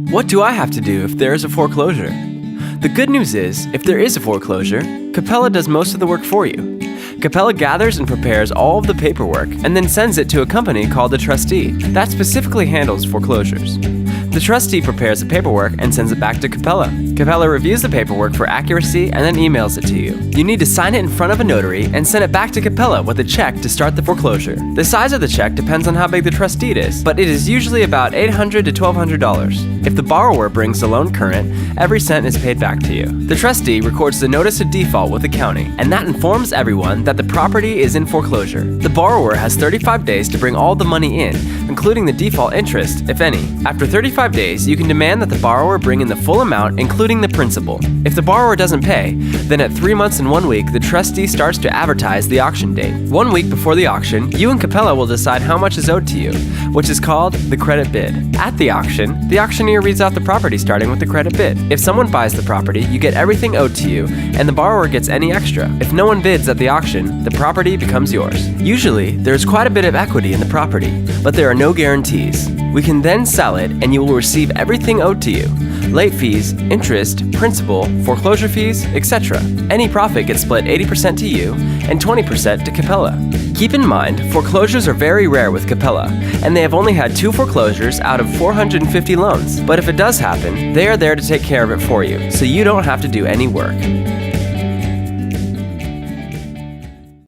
What do I have to do if there is a foreclosure? The good news is, if there is a foreclosure, Capella does most of the work for you. Capella gathers and prepares all of the paperwork and then sends it to a company called a trustee that specifically handles foreclosures. The trustee prepares the paperwork and sends it back to Capella. Capella reviews the paperwork for accuracy and then emails it to you. You need to sign it in front of a notary and send it back to Capella with a check to start the foreclosure. The size of the check depends on how big the trust deed is, but it is usually about $800 to $1,200. If the borrower brings the loan current, every cent is paid back to you. The trustee records the notice of default with the county, and that informs everyone that the property is in foreclosure. The borrower has 35 days to bring all the money in, including the default interest, if any. After 35 days, you can demand that the borrower bring in the full amount, including the principal. If the borrower doesn't pay, then at 3 months and 1 week, the trustee starts to advertise the auction date. 1 week before the auction, you and Capella will decide how much is owed to you, which is called the credit bid. At the auction, the auctioneer reads out the property starting with the credit bid. If someone buys the property, you get everything owed to you, and the borrower gets any extra. If no one bids at the auction, the property becomes yours. Usually, there's quite a bit of equity in the property, but there are no guarantees. We can then sell it, and you will receive everything owed to you: late fees, interest, principal, foreclosure fees, etc. Any profit gets split 80% to you and 20% to Capella. Keep in mind, foreclosures are very rare with Capella, and they have only had 2 foreclosures out of 450 loans. But if it does happen, they are there to take care of it for you, so you don't have to do any work.